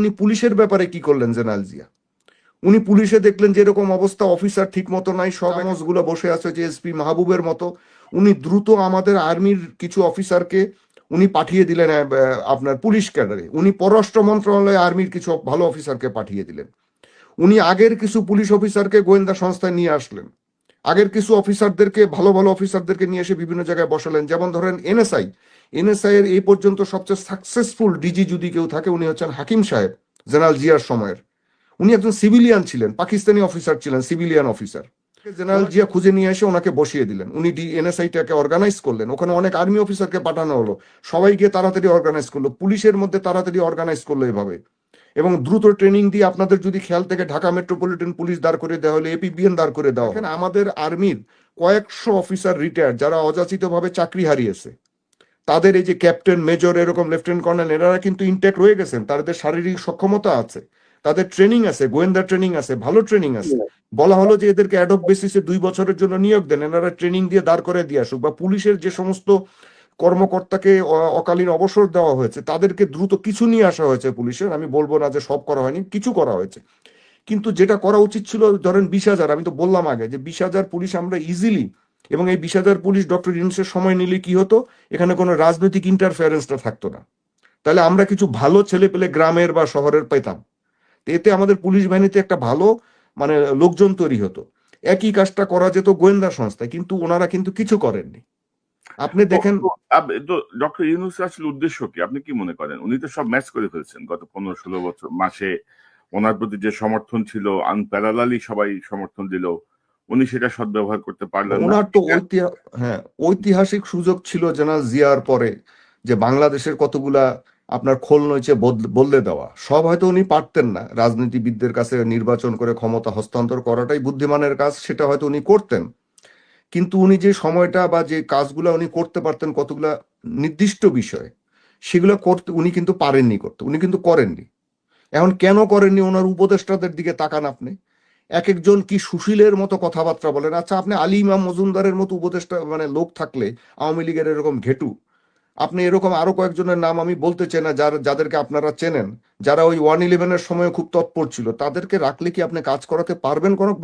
উনি পুলিশের ব্যাপারে কি করলেন জেনারেল জিয়া? উনি পুলিশে দেখলেন যে এরকম অবস্থা, অফিসার ঠিক মতো নাই, সব গুলো বসে আছে যে এসপি মাহবুবের মতো। উনি দ্রুত আমাদের আর্মির কিছু অফিসারকে উনি পাঠিয়ে দিলেন আপনার পুলিশ ক্যাডারে। উনি পররাষ্ট্র মন্ত্রণালয়ে আর্মির কিছু ভালো অফিসারকে পাঠিয়ে দিলেন। উনি আগের কিছু পুলিশ অফিসারকে গোয়েন্দা সংস্থায় নিয়ে আসলেন। আগের কিছু অফিসারদেরকে, ভালো ভালো অফিসারদেরকে নিয়ে এসে বিভিন্ন জায়গায় বসালেন। যেমন ধরেন এনএসআই এর এই পর্যন্ত সবচেয়ে সাকসেসফুল ডিজি যদি কেউ থাকে উনি হচ্ছেন হাকিম সাহেব, জেনারেল জিয়ার সময়ের। উনি একজন সিভিলিয়ান ছিলেন, পাকিস্তানি অফিসার ছিলেন, সিভিলিয়ান অফিসার। জেনারেল জিয়া খুঁজে নিয়ে এসে ওনাকে বসিয়ে দিলেন। উনি এনএসআইটাকে অর্গানাইজ করলেন, ওখানে অনেক আর্মি অফিসারকে পাঠানো হলো, সবাই গিয়ে তাড়াতাড়ি অর্গানাইজ করলো, পুলিশের মধ্যে তাড়াতাড়ি অর্গানাইজ করলো এভাবে। এবং দ্রুত ট্রেনিং দিয়ে আপনাদের যদি খেয়াল থেকে ঢাকা মেট্রোপলিটন পুলিশ দাঁড় করে দেওয়া হলে, এপিবিএন দাঁড় করে দেওয়া। এখানে আমাদের আর্মির কয়েকশো অফিসার রিটায়ার্ড যারা অযাচিতভাবে চাকরি হারিয়েছে, তাদের এই যে ক্যাপ্টেন, মেজর, এরকম লেফটেন্যান্ট কর্নেল, এনারা কিন্তু ইনটেক রয়ে গেছেন, তাদের শারীরিক সক্ষমতা আছে, তাদের ট্রেনিং আছে, গোয়েন্দা ট্রেনিং আছে, ভালো ট্রেনিং আছে। বলা হলো যে এদেরকে অ্যাডক বেসিসে 2 বছরের জন্য নিয়োগ দেন, এনারা ট্রেনিং দিয়ে দাঁড় করে দিয়ে আসুক। বা পুলিশের যে সমস্ত কর্মকর্তাকে অকালীন অবসর দেওয়া হয়েছে তাদেরকে দ্রুত কিছু নিয়ে আসা হয়েছে পুলিশের। আমি বলবো না যে সব করা হয়নি, কিছু করা হয়েছে। কিন্তু যেটা করা উচিত ছিল, ধরেন 20,000, আমি তো বললাম আগে যে 20,000 পুলিশ আমরা ইজিলি, এবং এই 20,000 পুলিশ ডক্টর ইউনূসের সময় নিলে কি হতো, এখানে কোনো রাজনৈতিক ইন্টারফারেন্সটা থাকতো না। তাহলে আমরা কিছু ভালো ছেলে পেলে গ্রামের বা শহরের পেতাম। এতে আমাদের পুলিশ বাহিনীতে একটা ভালো মানে লোকজন তৈরি হতো। একই কাজটা করা যেত গোয়েন্দা সংস্থায়, কিন্তু ওনারা কিন্তু কিছু করেননি। আপনি দেখেন ডক্টর ইউনূস আসলে উদ্দেশ্য কি, আপনি কি মনে করেন? উনি তো সব ম্যাচ করে ফেলছেন গত 15-16 বছর মাসে। ওনার প্রতি যে সমর্থন ছিল আনপ্যারালালি সবাই সমর্থন দিল, উনি সেটা সদ্ব্যবহার করতে পারলেন না। ওনার তো ঐতিহাসিক সুযোগ ছিল জেনারেল জিয়ার পরে যে বাংলাদেশের কতগুলা আপনার খোল নইছে বদলে দেওয়া, সব হয়তো উনি পারতেন না। রাজনীতিবিদদের কাছে নির্বাচন করে ক্ষমতা হস্তান্তর করাটাই বুদ্ধিমানের কাজ, সেটা হয়তো উনি করতেন। কিন্তু উনি যে সময়টা বা যে কাজগুলা উনি করতে পারতেন, কতগুলা নির্দিষ্ট বিষয়, সেগুলো করতে উনি কিন্তু পারেননি করতে, উনি কিন্তু করেননি। এখন কেন করেননি? ওনার উপদেষ্টাদের দিকে তাকান আপনি, এক একজন কি সুশীলের মতো কথাবার্তা বলেন। আচ্ছা, আপনি আলী ইমাম মজুমদারের মতো উপদেষ্টা মানে লোক থাকলে, আওয়ামী লীগের এরকম ঘেটু, আপনি এরকম আরো কয়েকজনের নাম আমি বলতে চাই না, যাদেরকে আপনারা চেনেন, যারা ওই 111-এর সময় খুব তৎপর ছিল, তাদেরকে রাখলে কি আপনি কাজ করাতে পারবেন কোনো